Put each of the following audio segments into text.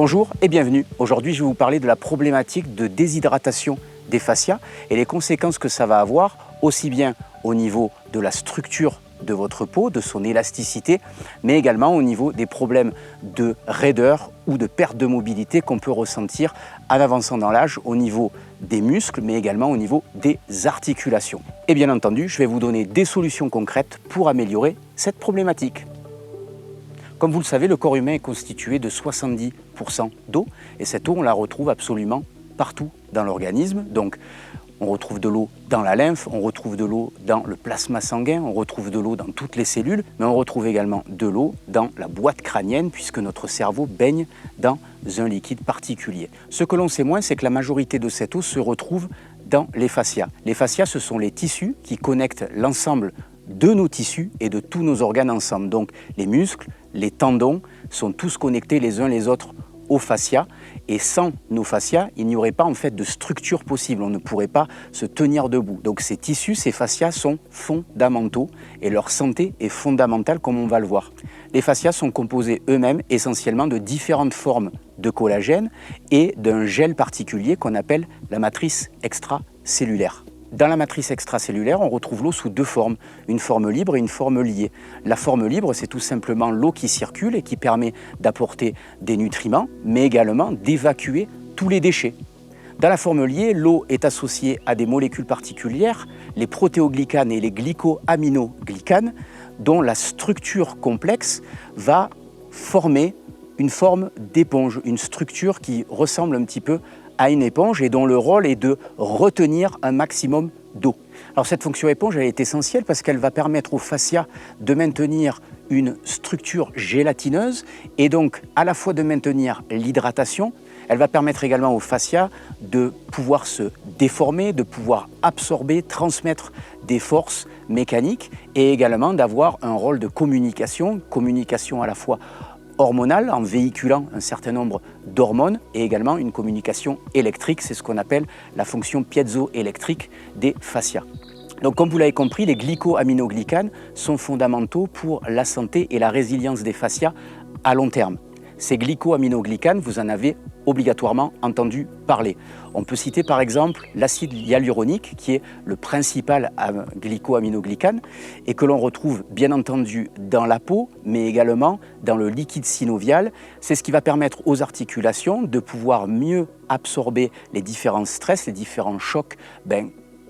Bonjour et bienvenue. Aujourd'hui, je vais vous parler de la problématique de déshydratation des fascias et les conséquences que ça va avoir aussi bien au niveau de la structure de votre peau, de son élasticité, mais également au niveau des problèmes de raideur ou de perte de mobilité qu'on peut ressentir en avançant dans l'âge au niveau des muscles, mais également au niveau des articulations. Et bien entendu, je vais vous donner des solutions concrètes pour améliorer cette problématique. Comme vous le savez, le corps humain est constitué de 70% d'eau et cette eau, on la retrouve absolument partout dans l'organisme. Donc, on retrouve de l'eau dans la lymphe, on retrouve de l'eau dans le plasma sanguin, on retrouve de l'eau dans toutes les cellules, mais on retrouve également de l'eau dans la boîte crânienne puisque notre cerveau baigne dans un liquide particulier. Ce que l'on sait moins, c'est que la majorité de cette eau se retrouve dans les fascias. Les fascias, ce sont les tissus qui connectent l'ensemble de nos tissus et de tous nos organes ensemble. Donc les muscles, les tendons sont tous connectés les uns les autres aux fascias et sans nos fascias, il n'y aurait pas en fait de structure possible, on ne pourrait pas se tenir debout. Donc ces tissus, ces fascias sont fondamentaux et leur santé est fondamentale comme on va le voir. Les fascias sont composés eux-mêmes essentiellement de différentes formes de collagène et d'un gel particulier qu'on appelle la matrice extracellulaire. Dans la matrice extracellulaire, on retrouve l'eau sous deux formes, une forme libre et une forme liée. La forme libre, c'est tout simplement l'eau qui circule et qui permet d'apporter des nutriments, mais également d'évacuer tous les déchets. Dans la forme liée, l'eau est associée à des molécules particulières, les protéoglycanes et les glycoaminoglycanes, dont la structure complexe va former une forme d'éponge, une structure qui ressemble un petit peu à une éponge et dont le rôle est de retenir un maximum d'eau. Alors cette fonction éponge, elle est essentielle parce qu'elle va permettre aux fascias de maintenir une structure gélatineuse et donc à la fois de maintenir l'hydratation, elle va permettre également aux fascias de pouvoir se déformer, de pouvoir absorber, transmettre des forces mécaniques et également d'avoir un rôle de communication à la fois hormonale en véhiculant un certain nombre d'hormones et également une communication électrique, c'est ce qu'on appelle la fonction piézoélectrique des fascias. Donc comme vous l'avez compris, les glycoaminoglycanes sont fondamentaux pour la santé et la résilience des fascias à long terme. Ces glycoaminoglycanes, vous en avez obligatoirement entendu parler. On peut citer par exemple l'acide hyaluronique qui est le principal glycoaminoglycane et que l'on retrouve bien entendu dans la peau mais également dans le liquide synovial. C'est ce qui va permettre aux articulations de pouvoir mieux absorber les différents stress, les différents chocs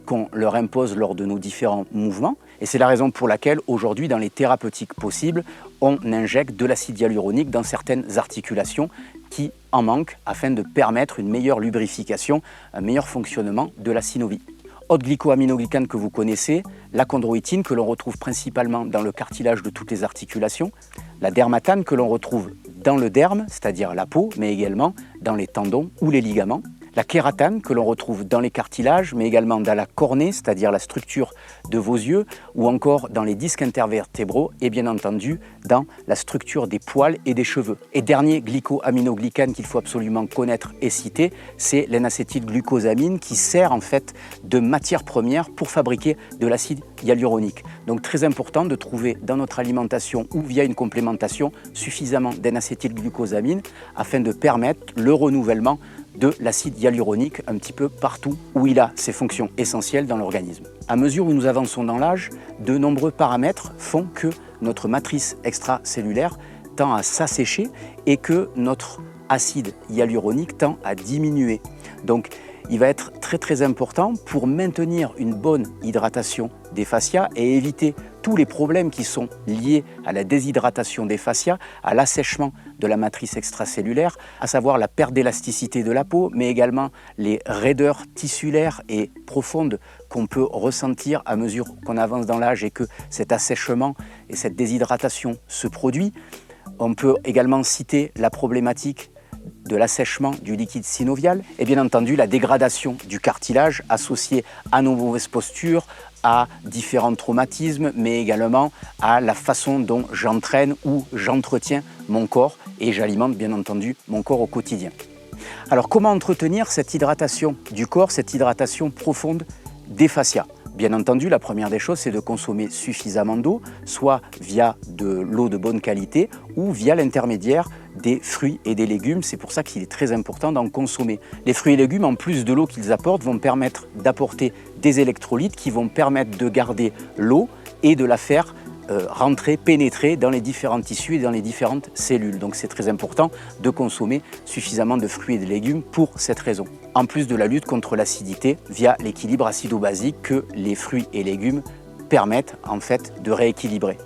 qu'on leur impose lors de nos différents mouvements. Et c'est la raison pour laquelle aujourd'hui dans les thérapeutiques possibles, on injecte de l'acide hyaluronique dans certaines articulations qui en manquent afin de permettre une meilleure lubrification, un meilleur fonctionnement de la synovie. Autre glycoaminoglycane que vous connaissez, la chondroïtine que l'on retrouve principalement dans le cartilage de toutes les articulations, la dermatane que l'on retrouve dans le derme, c'est-à-dire la peau, mais également dans les tendons ou les ligaments, la kératane que l'on retrouve dans les cartilages, mais également dans la cornée, c'est-à-dire la structure de vos yeux, ou encore dans les disques intervertébraux et bien entendu dans la structure des poils et des cheveux. Et dernier glycoaminoglycane qu'il faut absolument connaître et citer, c'est N-acétylglucosamine qui sert en fait de matière première pour fabriquer de l'acide hyaluronique. Donc très important de trouver dans notre alimentation ou via une complémentation suffisamment N-acétylglucosamine afin de permettre le renouvellement de l'acide hyaluronique un petit peu partout où il a ses fonctions essentielles dans l'organisme. À mesure où nous avançons dans l'âge, de nombreux paramètres font que notre matrice extracellulaire tend à s'assécher et que notre acide hyaluronique tend à diminuer. Donc il va être très important pour maintenir une bonne hydratation des fascias et éviter tous les problèmes qui sont liés à la déshydratation des fascias, à l'assèchement de la matrice extracellulaire, à savoir la perte d'élasticité de la peau, mais également les raideurs tissulaires et profondes qu'on peut ressentir à mesure qu'on avance dans l'âge et que cet assèchement et cette déshydratation se produit. On peut également citer la problématique de l'assèchement du liquide synovial et bien entendu la dégradation du cartilage associée à nos mauvaises postures, à différents traumatismes, mais également à la façon dont j'entraîne ou j'entretiens mon corps et j'alimente bien entendu mon corps au quotidien. Alors comment entretenir cette hydratation du corps, cette hydratation profonde des fascias? Bien entendu, la première des choses, c'est de consommer suffisamment d'eau, soit via de l'eau de bonne qualité ou via l'intermédiaire des fruits et des légumes. C'est pour ça qu'il est très important d'en consommer. Les fruits et légumes, en plus de l'eau qu'ils apportent, vont permettre d'apporter des électrolytes qui vont permettre de garder l'eau et de la faire rentrer, pénétrer dans les différents tissus et dans les différentes cellules. Donc c'est très important de consommer suffisamment de fruits et de légumes pour cette raison. En plus de la lutte contre l'acidité via l'équilibre acido-basique que les fruits et légumes permettent en fait de rééquilibrer.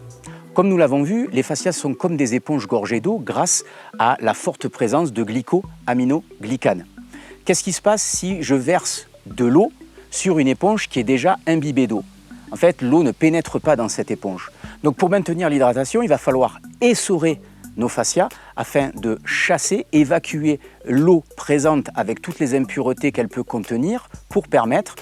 Comme nous l'avons vu, les fascias sont comme des éponges gorgées d'eau grâce à la forte présence de glycoaminoglycanes. Qu'est-ce qui se passe si je verse de l'eau sur une éponge qui est déjà imbibée d'eau? En fait, l'eau ne pénètre pas dans cette éponge. Donc pour maintenir l'hydratation, il va falloir essorer nos fascias afin de chasser, évacuer l'eau présente avec toutes les impuretés qu'elle peut contenir pour permettre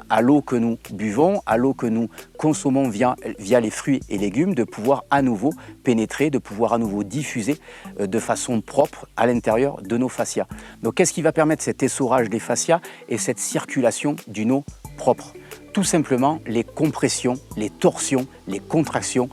à l'eau que nous buvons, à l'eau que nous consommons via les fruits et légumes, de pouvoir à nouveau pénétrer, de pouvoir à nouveau diffuser de façon propre à l'intérieur de nos fascias. Donc qu'est-ce qui va permettre cet essorage des fascias et cette circulation d'une eau propre? Tout simplement les compressions, les torsions, les contractions,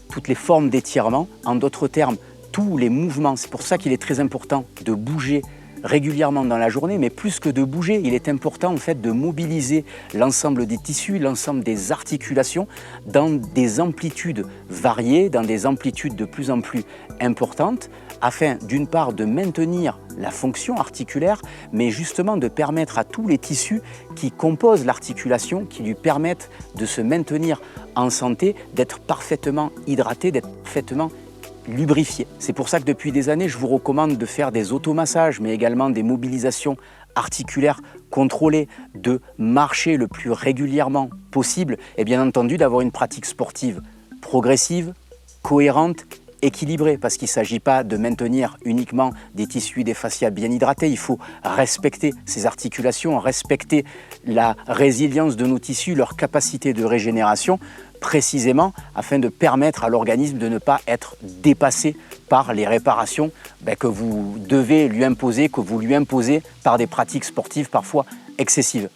toutes les formes d'étirement, en d'autres termes, tous les mouvements. C'est pour ça qu'il est très important de bouger régulièrement dans la journée, mais plus que de bouger, il est important en fait de mobiliser l'ensemble des tissus, l'ensemble des articulations dans des amplitudes variées, dans des amplitudes de plus en plus importantes, afin d'une part de maintenir la fonction articulaire, mais justement de permettre à tous les tissus qui composent l'articulation, qui lui permettent de se maintenir en santé, d'être parfaitement hydratés, d'être parfaitement lubrifiés. C'est pour ça que depuis des années, je vous recommande de faire des automassages, mais également des mobilisations articulaires contrôlées, de marcher le plus régulièrement possible et bien entendu d'avoir une pratique sportive progressive, cohérente, équilibré, parce qu'il ne s'agit pas de maintenir uniquement des tissus et des fascias bien hydratés, il faut respecter ces articulations, respecter la résilience de nos tissus, leur capacité de régénération, précisément afin de permettre à l'organisme de ne pas être dépassé par les réparations que vous devez lui imposer, que vous lui imposez par des pratiques sportives parfois excessives.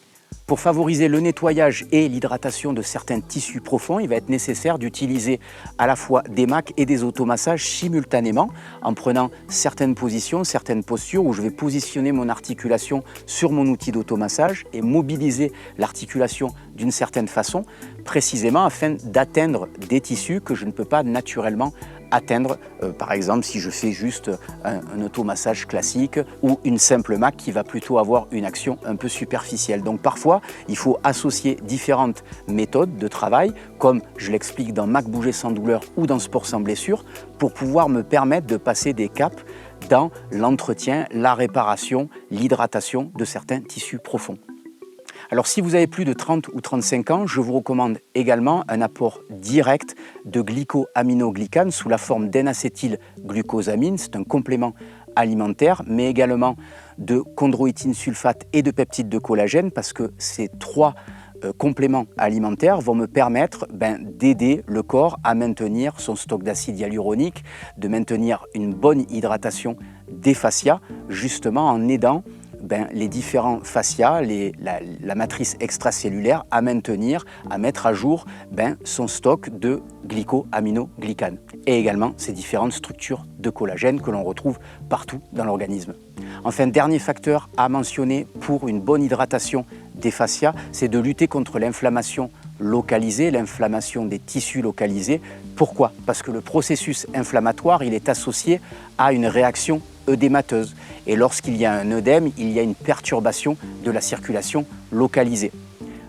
Pour favoriser le nettoyage et l'hydratation de certains tissus profonds, il va être nécessaire d'utiliser à la fois des macs et des automassages simultanément en prenant certaines positions, certaines postures où je vais positionner mon articulation sur mon outil d'automassage et mobiliser l'articulation d'une certaine façon, précisément afin d'atteindre des tissus que je ne peux pas naturellement atteindre, par exemple si je fais juste un automassage classique ou une simple mac qui va plutôt avoir une action un peu superficielle. Donc parfois, il faut associer différentes méthodes de travail, comme je l'explique dans Mac Bouger sans douleur ou dans Sport sans blessure, pour pouvoir me permettre de passer des caps dans l'entretien, la réparation, l'hydratation de certains tissus profonds. Alors si vous avez plus de 30 ou 35 ans, je vous recommande également un apport direct de glycoaminoglycanes sous la forme N-acétylglucosamine, c'est un complément alimentaire, mais également de chondroïtine sulfate et de peptides de collagène, parce que ces trois compléments alimentaires vont me permettre d'aider le corps à maintenir son stock d'acide hyaluronique, de maintenir une bonne hydratation des fascias, justement en aidant les différents fascias, la matrice extracellulaire à maintenir, à mettre à jour son stock de glycoaminoglycanes et également ces différentes structures de collagène que l'on retrouve partout dans l'organisme. Enfin, dernier facteur à mentionner pour une bonne hydratation des fascias, c'est de lutter contre l'inflammation localisée, l'inflammation des tissus localisés. Pourquoi? Parce que le processus inflammatoire, il est associé à une réaction œdémateuse. Et lorsqu'il y a un œdème, il y a une perturbation de la circulation localisée.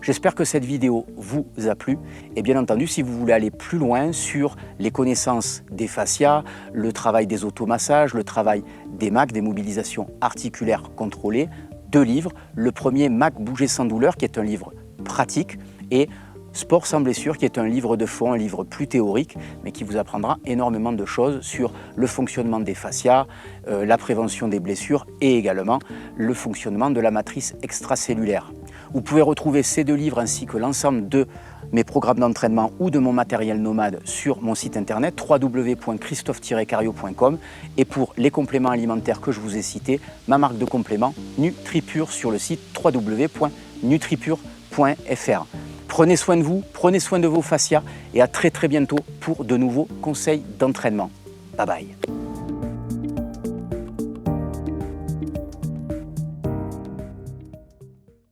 J'espère que cette vidéo vous a plu. Et bien entendu, si vous voulez aller plus loin sur les connaissances des fascias, le travail des automassages, le travail des MAC, des mobilisations articulaires contrôlées, 2 livres. Le premier, Mac Bouger sans douleur, qui est un livre pratique, et Sport sans blessure, qui est un livre de fond, un livre plus théorique, mais qui vous apprendra énormément de choses sur le fonctionnement des fascias, la prévention des blessures et également le fonctionnement de la matrice extracellulaire. Vous pouvez retrouver ces 2 livres ainsi que l'ensemble de mes programmes d'entraînement ou de mon matériel nomade sur mon site internet www.christophe-cario.com, et pour les compléments alimentaires que je vous ai cités, ma marque de compléments NutriPure sur le site www.nutripure.fr. Prenez soin de vous, prenez soin de vos fascias et à très bientôt pour de nouveaux conseils d'entraînement. Bye bye.